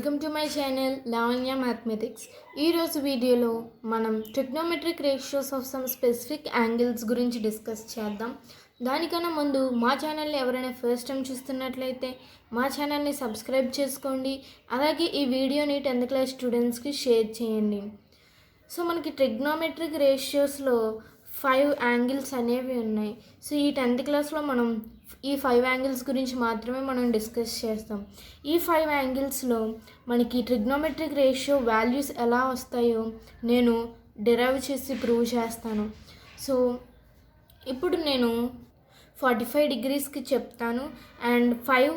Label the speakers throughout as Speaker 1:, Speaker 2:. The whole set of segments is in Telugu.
Speaker 1: Welcome to my channel Lavanya mathematics. ఈరోజు వీడియోలో మనం trigonometric ratios of some specific angles గురించి డిస్కస్ చేద్దాం. దానికన్నా ముందు మా ఛానల్ని ఎవరైనా ఫస్ట్ టైం చూస్తున్నట్లయితే మా ఛానల్ని సబ్స్క్రైబ్ చేసుకోండి. అలాగే ఈ వీడియోని 10th క్లాస్ స్టూడెంట్స్కి షేర్ చేయండి. సో మనకి ట్రిగ్నోమెట్రిక్ రేషియోస్లో 5 యాంగిల్స్ అనేవి ఉన్నాయి. సో ఈ 10th క్లాస్లో మనం ఈ 5 యాంగిల్స్ గురించి మాత్రమే మనం డిస్కస్ చేస్తాం. ఈ 5 యాంగిల్స్లో మనకి ట్రిగ్నోమెట్రిక్ రేషియో వాల్యూస్ ఎలా వస్తాయో నేను డిరైవ్ చేసి ప్రూవ్ చేస్తాను. సో ఇప్పుడు నేను 45 డిగ్రీస్కి చెప్తాను అండ్ 5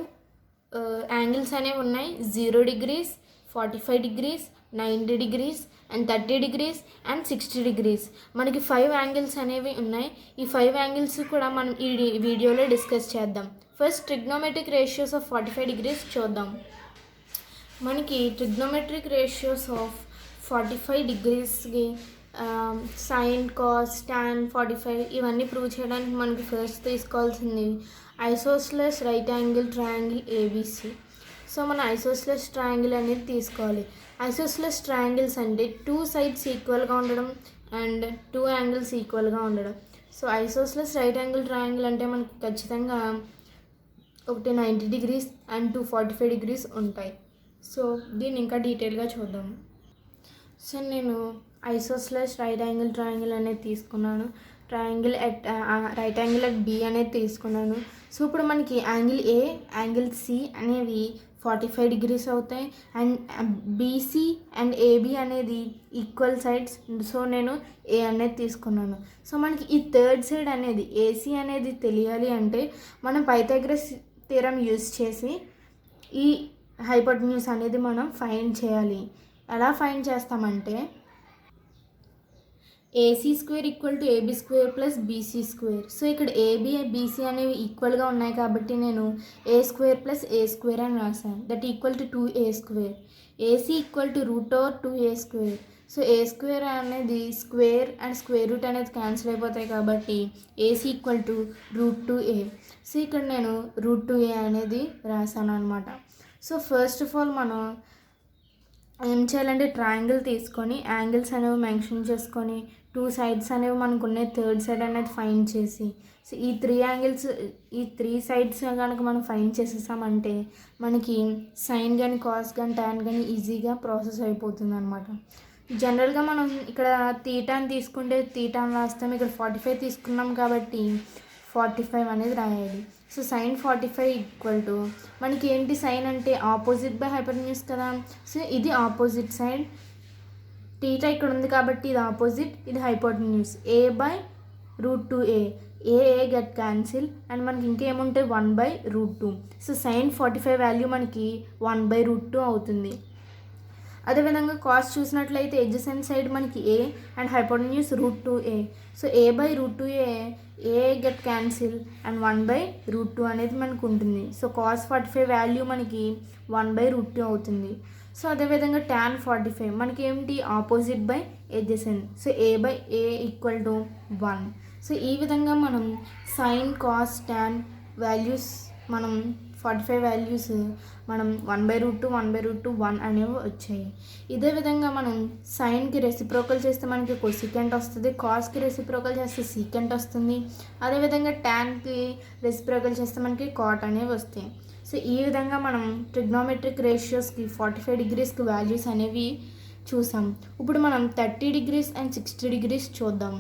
Speaker 1: యాంగిల్స్ అనేవి ఉన్నాయి. 0 degrees, 45 degrees, 90 degrees and 30 degrees and 60 degrees. మనకి 5 యాంగిల్స్ అనేవి ఉన్నాయి. ఈ 5 యాంగిల్స్ కూడా మనం ఈ వీడియోలో డిస్కస్ చేద్దాం. First trigonometric ratios of 45 degrees చూద్దాం. మనకి ట్రిగ్నోమెట్రిక్ రేషియోస్ ఆఫ్ 45 డిగ్రీస్కి సైన్, కాస్, టాన్, 45 ఇవన్నీ ప్రూవ్ చేయడానికి మనకి ఫస్ట్ తీసుకోవాల్సింది isosceles right angle triangle ABC. So మన ఐసోస్లెస్ ట్రయాంగిల్ అనేది తీసుకోవాలి. ఐసోస్లెస్ ట్రయాంగిల్స్ అంటే 2 సైడ్స్ ఈక్వల్గా ఉండడం అండ్ 2 యాంగిల్స్ ఈక్వల్గా ఉండడం. So isosceles right angle triangle అంటే మనకి ఖచ్చితంగా ఒకటి 90 డిగ్రీస్ అండ్ 2 45 డిగ్రీస్ ఉంటాయి. సో దీన్ని ఇంకా డీటెయిల్గా చూద్దాం. సో నేను ఐసోస్లెస్ రైట్ యాంగిల్ ట్రయాంగిల్ అనేది తీసుకున్నాను. Triangle at right angle at B అనేది తీసుకున్నాను. సో ఇప్పుడు మనకి యాంగిల్ ఏ, యాంగిల్ సి అనేవి 45 డిగ్రీస్ అవుతాయి అండ్ బీసీ అండ్ ఏబి అనేది ఈక్వల్ సైడ్స్. సో నేను ఏ అనేది తీసుకున్నాను. సో మనకి ఈ థర్డ్ సైడ్ అనేది ఏసీ అనేది తెలియాలి అంటే మనం పైథాగరస్ థియరం యూజ్ చేసి ఈ హైపోటెన్యూస్ అనేది మనం ఫైండ్ చేయాలి. ఎలా ఫైండ్ చేస్తామంటే AC square equal to AB square plus BC square. So ఇక్కడ ఏబీ బీసీ అనేవి ఈక్వల్గా ఉన్నాయి కాబట్టి నేను ఏ స్క్వేర్ ప్లస్ ఏ స్క్వేర్ అని రాశాను. That equal to 2a square. AC equal to √2a square. So A square అనేది స్క్వేర్ అండ్ స్క్వేర్ రూట్ అనేది క్యాన్సిల్ అయిపోతాయి కాబట్టి AC equal to √2a. So ఇక్కడ నేను √2a అనేది రాశాను అనమాట. సో ఫస్ట్ ఆఫ్ ఆల్ మనం ఏం చేయాలంటే ట్రయాంగిల్ తీసుకొని యాంగిల్స్ అనేవి మెన్షన్ చేసుకొని 2 సైడ్స్ అనేవి మనకు ఉన్నాయి. థర్డ్ సైడ్ అనేది ఫైండ్ చేసి సో ఈ 3 యాంగిల్స్ ఈ 3 సైడ్స్ కనుక మనం ఫైండ్ చేసేసామంటే మనకి సైన్ కానీ కాస్ కానీ టాన్ కానీ ఈజీగా ప్రాసెస్ అయిపోతుంది అనమాట. జనరల్గా మనం ఇక్కడ తీటాని తీసుకుంటే తీటాని రాస్తాం. ఇక్కడ 45 తీసుకున్నాం కాబట్టి 45 అనేది రాయాలి. సో సైన్ 45 ఈక్వల్ టు మనకి ఏంటి సైన్ అంటే ఆపోజిట్ బై హైపోటెన్యూస్ కదా. సో ఇది ఆపోజిట్ సైడ్, టీటా ఇక్కడ ఉంది కాబట్టి ఇది ఆపోజిట్, ఇది hypotenuse. A by √2a, A get cancel and మనకి ఇంకేముంటాయి 1/√2. సో సైన్ 45 వాల్యూ మనకి 1/√2 అవుతుంది. అదేవిధంగా కాస్ట్ చూసినట్లయితే ఎడ్జసెంట్ సైడ్ మనకి ఏ and hypotenuse √2a. So a/√2a, A get cancel and 1/√2 అనేది మనకు ఉంటుంది. సో కాస్ 45 వాల్యూ మనకి 1/√2 అవుతుంది. సో అదేవిధంగా tan 45 మనకి ఏమిటి opposite by adjacent. So a/a equal to 1. So ఈ విధంగా మనం సైన్, కాస్, టాన్ వాల్యూస్ మనం 45 వాల్యూస్ మనం 1/√2, 1/√2, 1 అనేవి వచ్చాయి. ఇదే విధంగా మనం సైన్కి రెసిప్రోకల్ చేస్తే మనకి కొసికెంట్ వస్తుంది, కాస్కి రెసిప్రోకల్ చేస్తే సీకెంట్ వస్తుంది, అదేవిధంగా టాన్కి రెసిప్రోకల్ చేస్తే మనకి కాట్ అనేవి వస్తాయి. సో ఈ విధంగా మనం ట్రిగ్నోమెట్రిక్ రేషియోస్కి 45 డిగ్రీస్కి వాల్యూస్ అనేవి చూసాం. ఇప్పుడు మనం 30 డిగ్రీస్ అండ్ 60 డిగ్రీస్ చూద్దాం.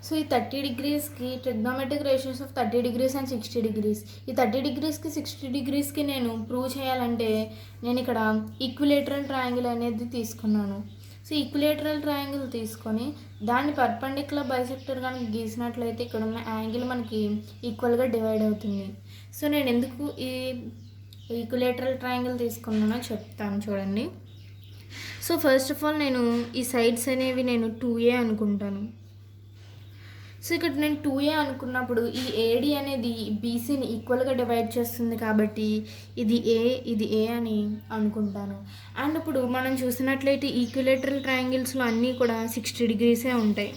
Speaker 1: సో ఈ 30 డిగ్రీస్కి trigonometric ratios of 30 degrees and 60 degrees. ఈ 30 డిగ్రీస్కి 60 డిగ్రీస్కి నేను ప్రూవ్ చేయాలంటే నేను ఇక్కడ ఈక్విలేటరల్ ట్రయాంగిల్ అనేది తీసుకున్నాను. సో ఈక్విలేటరల్ ట్రయాంగిల్ తీసుకొని దాన్ని పర్పెండిక్యులర్ బైసెక్టర్ కనుక గీసినట్లయితే ఇక్కడ ఉన్న యాంగిల్ మనకి ఈక్వల్గా డివైడ్ అవుతుంది. సో నేను ఎందుకు ఈ ఈక్విలేటరల్ ట్రయాంగిల్ తీసుకున్నానో చెప్తాను చూడండి. సో ఫస్ట్ ఆఫ్ ఆల్ నేను ఈ సైడ్స్ అనేవి నేను 2a అనుకుంటాను. సో ఇక్కడ నేను 2a అనుకున్నప్పుడు ఈ ఏడి అనేది బీసీని ఈక్వల్గా డివైడ్ చేస్తుంది కాబట్టి ఇది ఏ అని అనుకుంటాను. అండ్ ఇప్పుడు మనం చూసినట్లయితే ఈక్విలేటరల్ ట్రయాంగిల్స్లో అన్నీ కూడా 60 డిగ్రీసే ఉంటాయి.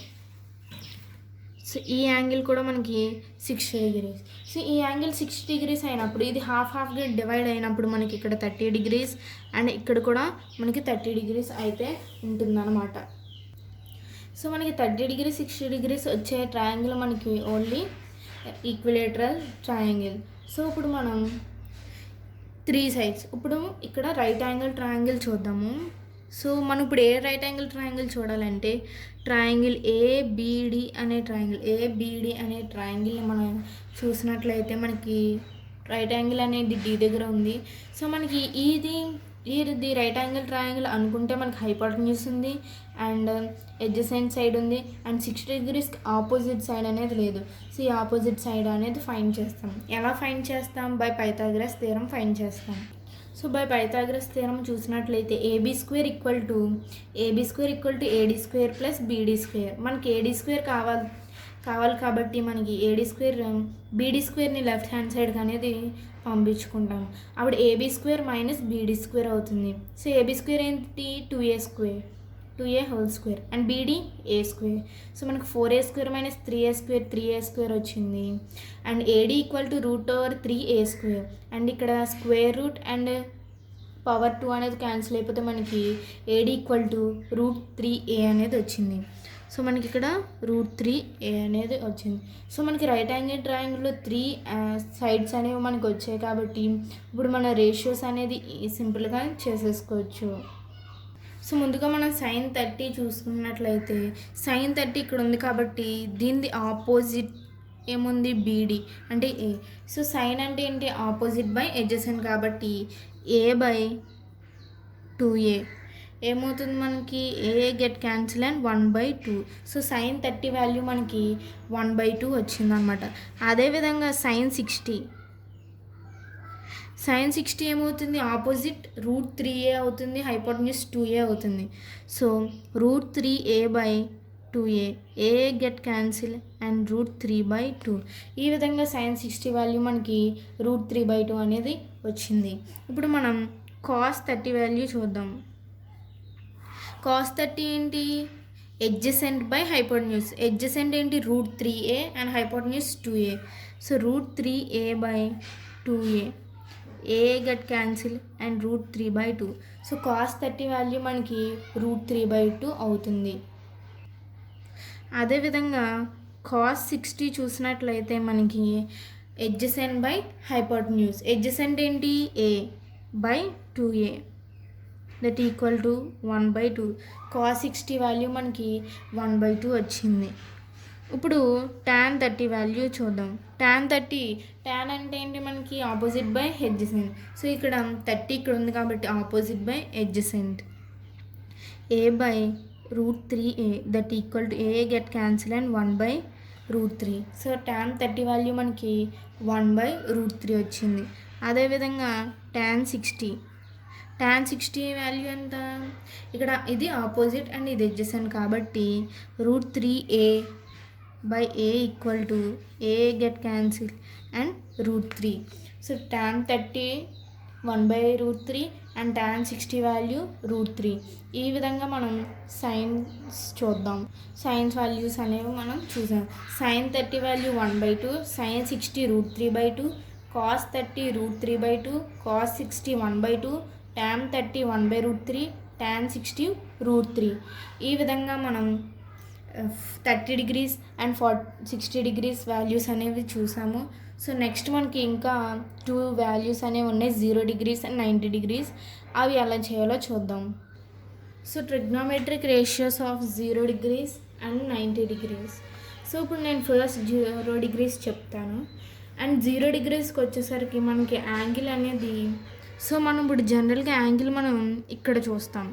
Speaker 1: సో సో ఈ యాంగిల్ కూడా మనకి 60 degrees. సో ఈ యాంగిల్ 60 degrees అయినప్పుడు ఇది హాఫ్గా డివైడ్ అయినప్పుడు మనకి ఇక్కడ 30 degrees అండ్ ఇక్కడ కూడా మనకి 30 degrees అయితే ఉంటుందన్నమాట. సో మనకి 30 degrees 60 degrees వచ్చే ట్రయాంగిల్ మనకి ఓన్లీ ఈక్విలేటరల్ ట్రయాంగిల్. సో ఇప్పుడు మనం 3 sides, ఇప్పుడు ఇక్కడ రైట్ యాంగిల్ ట్రయాంగిల్ చూద్దాము. సో మనం ఇప్పుడు ఏ రైట్ యాంగిల్ ట్రయాంగిల్ చూడాలంటే ట్రయాంగిల్ ఏబిడి అనే ట్రయాంగిల్ని మనం చూసినట్లయితే మనకి రైట్ యాంగిల్ అనేది డి దగ్గర ఉంది. సో మనకి ఇది రైట్ యాంగిల్ ట్రయాంగిల్ అనుకుంటే మనకి హైపోటెన్యూస్ ఉంది అండ్ ఎడ్జసెంట్ సైడ్ ఉంది అండ్ 60 degrees ఆపోజిట్ సైడ్ అనేది లేదు. సో ఈ ఆపోజిట్ సైడ్ అనేది ఫైండ్ చేస్తాం. ఎలా ఫైండ్ చేస్తాం? బై పైథాగరస్ థియరం ఫైండ్ చేస్తాం. సో బై పైథాగరస్ థియరం చూసినట్లయితే AB square equal to AD square plus BD square. మనకి ఏడీ స్క్వేర్ కావాలి కాబట్టి మనకి ఏడీ స్క్వేర్ బీడీ స్క్వేర్ని లెఫ్ట్ హ్యాండ్ సైడ్కి అనేది పంపించుకుంటాం. అప్పుడు AB square minus BD square అవుతుంది. సో ఏబీ స్క్వేర్ ఏంటి? 2a whole square and BD a square. So మనకు 4a square minus 3a square వచ్చింది. And AD equal to √3a square and ఇక్కడ స్క్వేర్ రూట్ అండ్ పవర్ 2 అనేది క్యాన్సిల్ అయిపోతే మనకి ఏడీ ఈక్వల్ టు √3a అనేది వచ్చింది. సో మనకి ఇక్కడ √3a అనేది వచ్చింది. సో మనకి రైట్ యాంగిల్ ట్రయాంగిల్లో 3 సైడ్స్ అనేవి మనకి వచ్చాయి కాబట్టి ఇప్పుడు మన రేషియోస్ అనేది సింపుల్గా చేసేసుకోవచ్చు. సో ముందుగా మనం sin 30 చూసుకున్నట్లయితే sin 30 ఇక్కడ ఉంది కాబట్టి దీనిది ఆపోజిట్ ఏముంది? బీడీ అంటే ఏ. సో సైన్ అంటే ఏంటి? ఆపోజిట్ బై ఎడ్జసెంట్ కాబట్టి a/2a ఏమవుతుంది మనకి? A get cancel and 1/2. So sin 30 value మనకి 1/2 వచ్చిందనమాట. అదేవిధంగా sin 60 ఏమవుతుంది? ఆపోజిట్ √3a అవుతుంది, హైపోటెన్యూస్ 2a అవుతుంది. So √3a/2a A get cancel and √3/2. ఈ విధంగా sin 60 వాల్యూ మనకి √3/2 అనేది వచ్చింది. ఇప్పుడు మనం cos 30 వాల్యూ చూద్దాం. cos 30 ఏంటి? Adjacent by hypotenuse. ఎడ్జసెంట్ ఏంటి? √3a and hypotenuse 2a. So √3a/2a A get cancel and √3/2. So cos 30 value మనకి √3/2 అవుతుంది. అదేవిధంగా cos 60 చూసినట్లయితే మనకి ఎడ్జసెంట్ బై హైపోటెన్యూస్. ఎడ్జసెంట్ ఏంటి? a/2a that equal to 1/2. cos 60 value మనకి 1/2 వచ్చింది. ఇప్పుడు tan 30 వాల్యూ చూద్దాం. tan అంటే ఏంటి? మనకి ఆపోజిట్ బై ఎడ్జసెంట్. సో ఇక్కడ 30 ఇక్కడ ఉంది కాబట్టి opposite by adjacent a/√3a that equal to A get cancel and 1/√3. So tan 30 value మనకి 1/√3 వచ్చింది. అదేవిధంగా tan 60 వాల్యూ ఎంత? ఇక్కడ ఇది ఆపోజిట్ అండ్ ఇది ఎడ్జసెంట్ కాబట్టి √3a/a equal to A get cancel and √3. So tan 30 1/√3 and tan 60 value √3. ఈ విధంగా మనం సైన్స్ చూద్దాం. సైన్స్ వాల్యూస్ అనేవి మనం చూసాం. sin 30 value 1/2, sin 60 √3/2, cos 30 √3/2, cos 60 1/2, tan 30 1/√3, tan 60 √3. ఈ విధంగా మనం 30 degrees అండ్ 60 degrees వాల్యూస్ అనేవి చూసాము. సో నెక్స్ట్ మనకి ఇంకా 2 వాల్యూస్ అనేవి ఉన్నాయి, 0 degrees అండ్ 90 degrees. అవి ఎలా చేయాలో చూద్దాం. So trigonometric ratios of 0 degrees and 90 degrees. So ఇప్పుడు నేను ఫస్ట్ 0 degrees చెప్తాను అండ్ 0 degreesకి వచ్చేసరికి మనకి యాంగిల్ అనేది, సో మనం ఇప్పుడు జనరల్గా యాంగిల్ మనం ఇక్కడ చూస్తాం.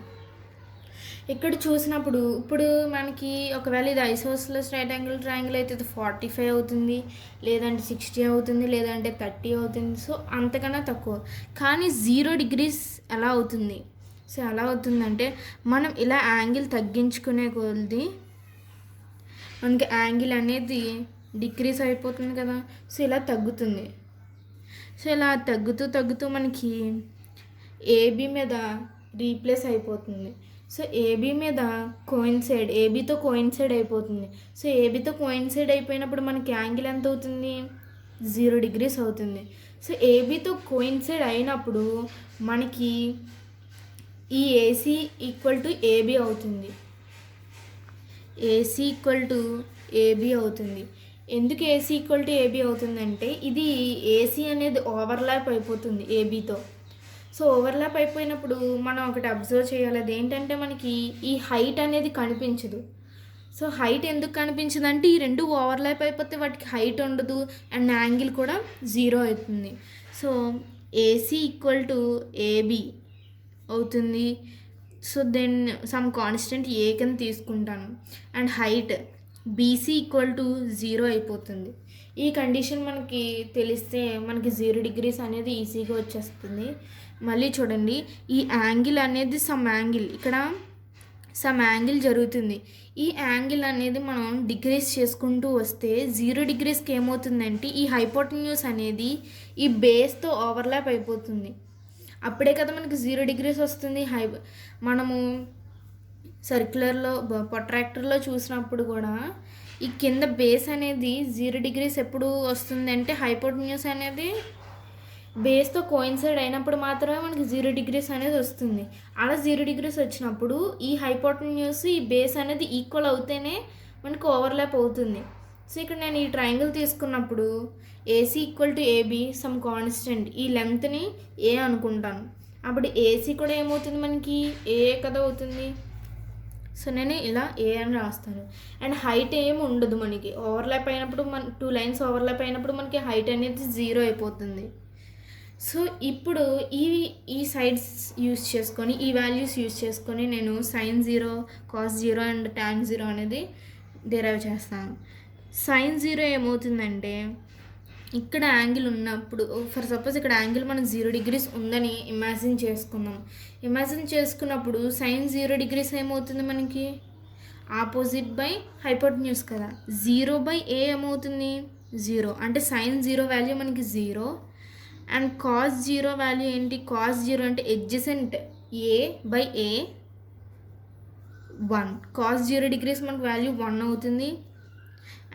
Speaker 1: ఇక్కడ చూసినప్పుడు ఇప్పుడు మనకి ఒకవేళ ఇది ఐసోసెలస్ రైట్ యాంగిల్ ట్రయాంగిల్ అయితే ఇది 45 అవుతుంది, లేదంటే 60 అవుతుంది, లేదంటే 30 అవుతుంది. సో అంతకన్నా తక్కువ. కానీ 0 degrees ఎలా అవుతుంది? సో ఎలా అవుతుందంటే మనం ఇలా యాంగిల్ తగ్గించుకునే కొలది మనకి యాంగిల్ అనేది డిక్రీస్ అయిపోతుంది కదా. సో ఇలా తగ్గుతుంది. సో ఇలా తగ్గుతూ మనకి ఏబీ మీద రీప్లేస్ అయిపోతుంది. సో ఏబీ మీద ఏబీతో కోయిన్సైడ్ అయిపోతుంది. సో ఏబీతో కోయిన్సైడ్ అయిపోయినప్పుడు మనకి యాంగిల్ ఎంత అవుతుంది? 0 degrees అవుతుంది. సో ఏబీతో కోయిన్సైడ్ అయినప్పుడు మనకి ఈ ఏసీ ఈక్వల్ టు ఏబీ అవుతుంది. ఏసీ ఈక్వల్ టు ఏబీ అవుతుంది. ఎందుకు ఏసీ ఈక్వల్ టు ఏబీ అవుతుందంటే ఇది ఏసీ అనేది ఓవర్లాప్ అయిపోతుంది ఏబీతో. సో ఓవర్లాప్ అయిపోయినప్పుడు మనం ఒకటి అబ్జర్వ్ చేయాలి. అది ఏంటంటే మనకి ఈ హైట్ అనేది కనిపించదు. సో హైట్ ఎందుకు కనిపించదు అంటే ఈ రెండు ఓవర్లాప్ అయిపోతే వాటికి హైట్ ఉండదు అండ్ యాంగిల్ కూడా 0 అవుతుంది. So AC equal to AB అవుతుంది. సో దెన్ సమ్ కాన్స్టెంట్ ఏ కింద తీసుకుంటాను and height BC equal to 0 అయిపోతుంది. ఈ కండిషన్ మనకి తెలిస్తే మనకి 0 degrees అనేది ఈజీగా వచ్చేస్తుంది. మళ్ళీ చూడండి, ఈ యాంగిల్ అనేది ఇక్కడ సమ్ యాంగిల్ జరుగుతుంది. ఈ యాంగిల్ అనేది మనం డిక్రీస్ చేసుకుంటూ వస్తే 0 degreesకి ఏమవుతుందంటే ఈ హైపోటెన్యూస్ అనేది ఈ బేస్తో ఓవర్లాప్ అయిపోతుంది. అప్పుడే కదా మనకి 0 degrees వస్తుంది. మనము సర్క్యులర్లో ప్రొట్రాక్టర్లో చూసినప్పుడు కూడా ఈ కింద బేస్ అనేది 0 degrees ఎప్పుడు వస్తుంది అంటే హైపోటెన్యూస్ అనేది బేస్తో కోయిన్సైడ్ అయినప్పుడు మాత్రమే మనకి 0 degrees అనేది వస్తుంది. అలా 0 degrees వచ్చినప్పుడు ఈ హైపోటెన్యూస్ ఈ బేస్ అనేది ఈక్వల్ అవుతేనే మనకి ఓవర్లాప్ అవుతుంది. సో ఇక్కడ నేను ఈ ట్రయాంగిల్ తీసుకున్నప్పుడు AC equal to AB some constant ఈ లెంత్ని ఏ అనుకుంటాను. అప్పుడు ఏసీ కూడా ఏమవుతుంది మనకి ఏ కదా అవుతుంది. సో నేను ఇలా ఏ అని రాస్తాను. అండ్ హైట్ ఏమి ఉండదు మనకి ఓవర్లాప్ అయినప్పుడు. 2 lines ఓవర్లాప్ అయినప్పుడు మనకి హైట్ అనేది 0 అయిపోతుంది. సో ఇప్పుడు ఈ సైడ్స్ యూస్ చేసుకొని ఈ వాల్యూస్ యూస్ చేసుకొని నేను sin 0, cos 0 అండ్ tan 0 అనేది డిరైవ్ చేస్తాను. sin 0 ఏమవుతుందంటే ఇక్కడ యాంగిల్ ఉన్నప్పుడు ఫర్ సపోజ్ ఇక్కడ యాంగిల్ మనం 0 degrees ఉందని ఇమాజిన్ చేసుకున్నాం. ఇమాజిన్ చేసుకున్నప్పుడు sin 0 degrees ఏమవుతుంది మనకి ఆపోజిట్ బై హైపోటెన్యూస్ కదా. 0/a ఏమవుతుంది 0 అంటే sin 0 వాల్యూ మనకి 0 అండ్ cos 0 వాల్యూ ఏంటి cos 0 అంటే ఎడ్జసెంట్ a/a 1. cos 0 degrees మనకి వాల్యూ 1 అవుతుంది.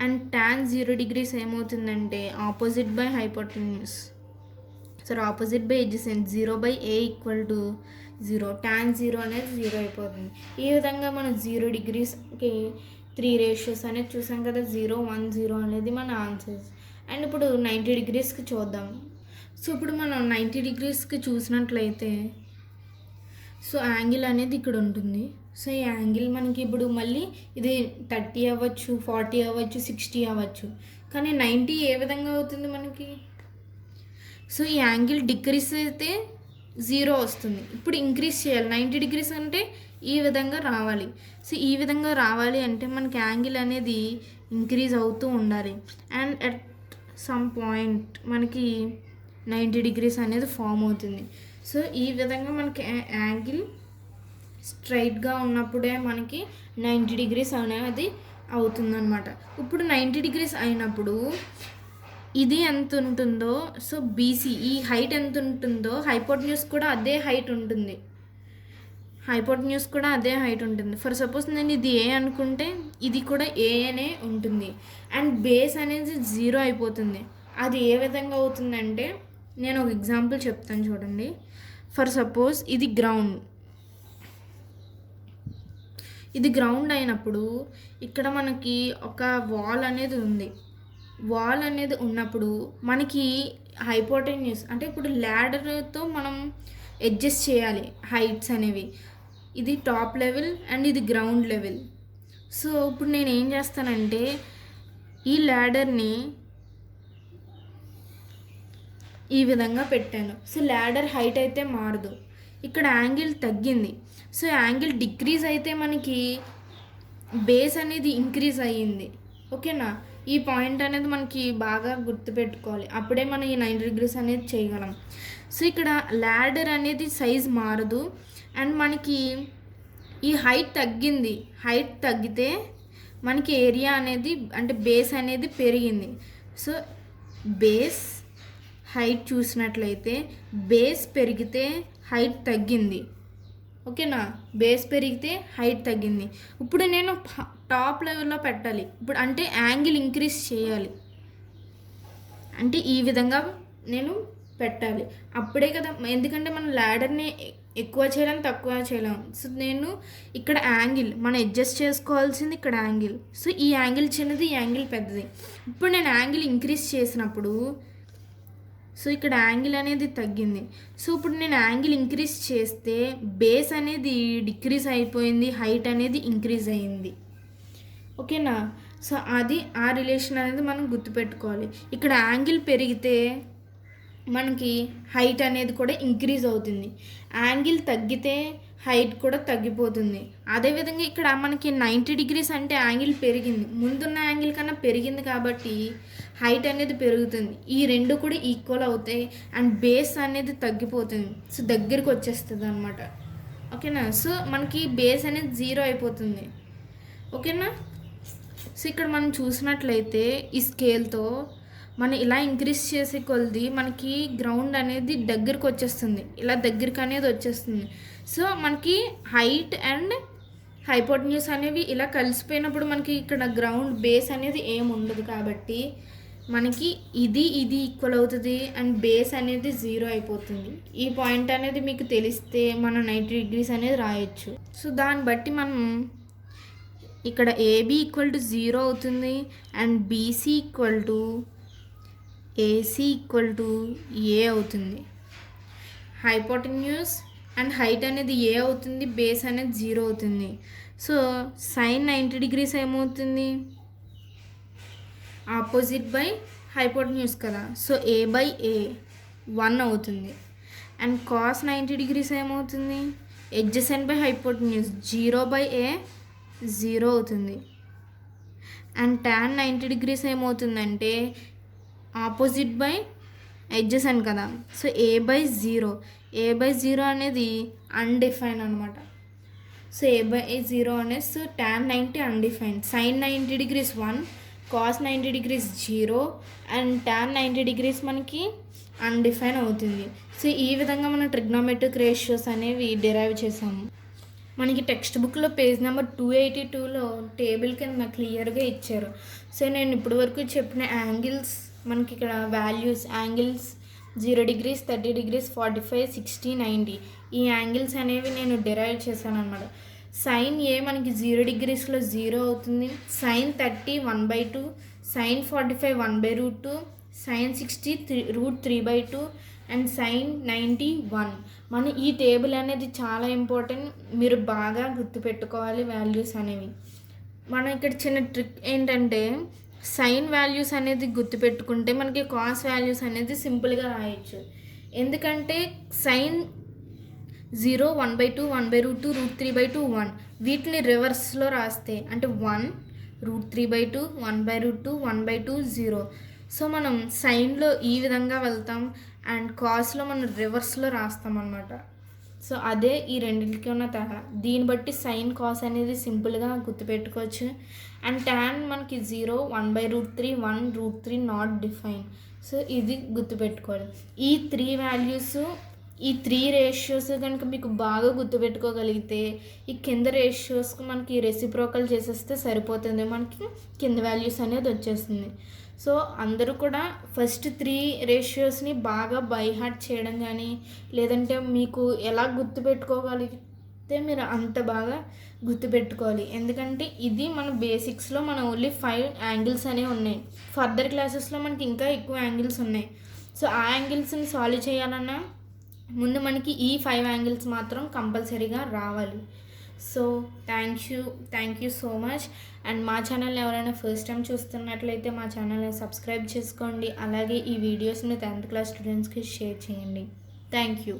Speaker 1: అండ్ tan 0 degrees ఏమవుతుందంటే opposite by hypotenuse. So opposite by adjacent 0/a equal to 0. tan 0 అనేది 0 అయిపోతుంది. ఈ విధంగా మనం 0 degreesకి 3 ratios అనేది చూసాం కదా. 0, 1, 0 అనేది మన ఆన్సర్స్. అండ్ ఇప్పుడు 90 degreesకి చూద్దాం. సో ఇప్పుడు మనం 90 degreesకి చూసినట్లయితే సో యాంగిల్ అనేది ఇక్కడ ఉంటుంది. సో ఈ యాంగిల్ మనకి ఇప్పుడు మళ్ళీ ఇది 30 అవ్వచ్చు, 40 అవ్వచ్చు, 60 అవ్వచ్చు. కానీ 90 ఏ విధంగా అవుతుంది మనకి. సో ఈ యాంగిల్ డిక్రీస్ అయితే 0 వస్తుంది. ఇప్పుడు ఇంక్రీజ్ చేయాలి. 90 degrees అంటే ఈ విధంగా రావాలి. సో ఈ విధంగా రావాలి అంటే మనకి యాంగిల్ అనేది ఇంక్రీజ్ అవుతూ ఉండాలి. అండ్ అట్ సమ్ పాయింట్ మనకి 90 degrees అనేది ఫామ్ అవుతుంది. సో ఈ విధంగా మనకి యాంగిల్ స్ట్రైట్గా ఉన్నప్పుడే మనకి 90 degrees అనేది అవుతుందన్నమాట. ఇప్పుడు 90 degrees అయినప్పుడు ఇది ఎంత ఉంటుందో సో బీసీ ఈ హైట్ ఎంత ఉంటుందో హైపోటెన్యూస్ కూడా అదే హైట్ ఉంటుంది. ఫర్ సపోజ్ నేను ఇది ఏ అనుకుంటే ఇది కూడా ఏ అనే ఉంటుంది. అండ్ బేస్ అనేది 0 అయిపోతుంది. అది ఏ విధంగా అవుతుందంటే నేను ఒక ఎగ్జాంపుల్ చెప్తాను చూడండి. ఫర్ సపోజ్ ఇది గ్రౌండ్ అయినప్పుడు ఇక్కడ మనకి ఒక వాల్ అనేది ఉంది. వాల్ అనేది ఉన్నప్పుడు మనకి హైపోటెన్యూస్ అంటే ఇప్పుడు ల్యాడర్తో మనం అడ్జస్ట్ చేయాలి హైట్స్ అనేవి. ఇది టాప్ లెవెల్ అండ్ ఇది గ్రౌండ్ లెవెల్. సో ఇప్పుడు నేను ఏం చేస్తానంటే ఈ ల్యాడర్ని ఈ విధంగా పెట్టాను. సో ల్యాడర్ హైట్ అయితే మారదు. ఇక్కడ యాంగిల్ తగ్గింది. సో యాంగిల్ డిక్రీజ్ అయితే మనకి బేస్ అనేది ఇంక్రీజ్ అయ్యింది. ఓకేనా. ఈ పాయింట్ అనేది మనకి బాగా గుర్తుపెట్టుకోవాలి. అప్పుడే మనం ఈ 90 degrees అనేది చేయగలం. సో ఇక్కడ ల్యాడర్ అనేది సైజ్ మారదు అండ్ మనకి ఈ హైట్ తగ్గింది. హైట్ తగ్గితే మనకి ఏరియా అనేది అంటే బేస్ అనేది పెరిగింది. సో బేస్ హైట్ చూసినట్లయితే బేస్ పెరిగితే హైట్ తగ్గింది. ఓకేనా. బేస్ పెరిగితే హైట్ తగ్గింది. ఇప్పుడు నేను టాప్ లెవెల్లో పెట్టాలి. ఇప్పుడు అంటే యాంగిల్ ఇంక్రీజ్ చేయాలి, అంటే ఈ విధంగా నేను పెట్టాలి. అప్పుడే కదా, ఎందుకంటే మనం ల్యాడర్ని ఎక్కువ చేయలేం, తక్కువ చేయలేం. సో నేను ఇక్కడ యాంగిల్ మనం అడ్జస్ట్ చేసుకోవాల్సింది ఇక్కడ యాంగిల్. సో ఈ యాంగిల్ చిన్నది, ఈ యాంగిల్ పెద్దది. ఇప్పుడు నేను యాంగిల్ ఇంక్రీజ్ చేసినప్పుడు సో ఇక్కడ యాంగిల్ అనేది తగ్గింది. సో ఇప్పుడు నేను యాంగిల్ ఇంక్రీజ్ చేస్తే బేస్ అనేది డిక్రీజ్ అయిపోయింది, హైట్ అనేది ఇంక్రీజ్ అయ్యింది. ఓకేనా. సో అది ఆ రిలేషన్ అనేది మనం గుర్తుపెట్టుకోవాలి. ఇక్కడ యాంగిల్ పెరిగితే మనకి హైట్ అనేది కూడా ఇంక్రీజ్ అవుతుంది, యాంగిల్ తగ్గితే హైట్ కూడా తగ్గిపోతుంది. అదేవిధంగా ఇక్కడ మనకి 90 degrees అంటే యాంగిల్ పెరిగింది, ముందున్న యాంగిల్ కన్నా పెరిగింది కాబట్టి హైట్ అనేది పెరుగుతుంది. ఈ రెండు కూడా ఈక్వల్ అవుతాయి అండ్ బేస్ అనేది తగ్గిపోతుంది. సో దగ్గరికి వచ్చేస్తుంది అనమాట. ఓకేనా. సో మనకి బేస్ అనేది 0 అయిపోతుంది. ఓకేనా. సో ఇక్కడ మనం చూసినట్లయితే ఈ స్కేల్తో మనం ఇలా ఇంక్రీజ్ చేసే కొలది మనకి గ్రౌండ్ అనేది దగ్గరికి వచ్చేస్తుంది, ఇలా దగ్గరికి అనేది వచ్చేస్తుంది. సో మనకి హైట్ అండ్ హైపోటెన్యూస్ అనేవి ఇలా కలిసిపోయినప్పుడు మనకి ఇక్కడ గ్రౌండ్ బేస్ అనేది ఏమి ఉండదు కాబట్టి మనకి ఇది ఈక్వల్ అవుతుంది అండ్ బేస్ అనేది 0 అయిపోతుంది. ఈ పాయింట్ అనేది మీకు తెలిస్తే మనం 90 degrees అనేది రాయొచ్చు. సో దాన్ని బట్టి మనం ఇక్కడ ఏబీ ఈక్వల్ టు 0 అవుతుంది and BC equal to AC equal to a అవుతుంది. హైపోటెన్యూస్ అండ్ హైట్ అనేది ఏ అవుతుంది, బేస్ అనేది 0 అవుతుంది. సో సైన్ 90 degrees ఏమవుతుంది, ఆపోజిట్ బై హైపోటెన్యూస్ కదా. సో ఏ బై ఏ 1 అవుతుంది. అండ్ కాస్ 90 degrees ఏమవుతుంది, adjacent by hypotenuse 0 by A 0 అవుతుంది. అండ్ tan 90 degrees ఏమవుతుందంటే ఆపోజిట్ బై ఎడ్జసెంట్ కదా. సో ఏ బై 0 అనేది అన్డిఫైన్ అనమాట. సో ఏ బై 0 అనేది so tan 90 undefined. Sine 90 degrees 1, cos 90 degrees 0 and tan 90 degrees మనకి అన్డిఫైన్ అవుతుంది. సో ఈ విధంగా మనం ట్రిగ్నోమెట్రిక్ రేషియోస్ అనేవి డిరైవ్ చేసాము. మనకి టెక్స్ట్ బుక్లో పేజ్ నెంబర్ 282లో టేబుల్ కింద క్లియర్గా ఇచ్చారు. సో నేను ఇప్పటి వరకు చెప్పిన యాంగిల్స్ మనకి ఇక్కడ వాల్యూస్, యాంగిల్స్ 0 degrees, 30 degrees, 45, 60, 90 ఈ యాంగిల్స్ అనేవి నేను డిరైవ్ చేశాను అనమాట. సైన్ ఏ మనకి 0 degreesలో 0 అవుతుంది, sine 30 1/2, sine 45 1/√2, sine 60 √3/2 and sine 90 1. మన ఈ టేబుల్ అనేది చాలా ఇంపార్టెంట్, మీరు బాగా గుర్తుపెట్టుకోవాలి వాల్యూస్ అనేవి. మనం ఇక్కడ చిన్న ట్రిక్ ఏంటంటే సైన్ వాల్యూస్ అనేది గుర్తుపెట్టుకుంటే మనకి కాస్ వాల్యూస్ అనేది సింపుల్గా రాయొచ్చు. ఎందుకంటే సైన్ 0 1/2 1/√2 √3/2 1 వీటిని రివర్స్లో రాస్తే అంటే 1 √3/2 1/√2 1/2 0. సో మనం సైన్లో ఈ విధంగా వెళ్తాం అండ్ కాస్లో మనం రివర్స్లో రాస్తాం అన్నమాట. సో అదే ఈ రెండింటికి ఉన్న తేడా. దీన్ని బట్టి సైన్ కాస్ అనేది సింపుల్గా గుర్తుపెట్టుకోవచ్చు. అండ్ ట్యాన్ మనకి 0 1/√3 1 √3 నాట్ డిఫైన్. సో ఇది గుర్తుపెట్టుకోవాలి. ఈ 3 వాల్యూస్, ఈ 3 రేషియోస్ కనుక మీకు బాగా గుర్తుపెట్టుకోగలిగితే ఈ కింద రేషియోస్కి మనకి రెసిప్రోకల్ చేసేస్తే సరిపోతుంది, మనకి కింద వాల్యూస్ అనేది వచ్చేస్తుంది. సో అందరూ కూడా ఫస్ట్ 3 రేషియోస్ని బాగా బై హార్ట్ చేయడం కానీ లేదంటే మీకు ఎలా గుర్తుపెట్టుకోగలిగితే మీరు అంత బాగా గుర్తుపెట్టుకోవాలి. ఎందుకంటే ఇది మన బేసిక్స్లో మన ఓన్లీ 5 యాంగిల్స్ అనేవి ఉన్నాయి. ఫర్దర్ క్లాసెస్లో మనకి ఇంకా ఎక్కువ యాంగిల్స్ ఉన్నాయి. సో ఆ యాంగిల్స్ని సాల్వ్ చేయాలన్నా ముందు మనకి ఈ 5 యాంగిల్స్ మాత్రం కంపల్సరీగా రావాలి. So thank you so much. And మా ఛానల్ని ఎవరైనా ఫస్ట్ టైం చూస్తున్నట్లయితే మా ఛానల్ని సబ్స్క్రైబ్ చేసుకోండి. అలాగే ఈ వీడియోస్ని 10th క్లాస్ స్టూడెంట్స్కి షేర్ చేయండి. Thank you.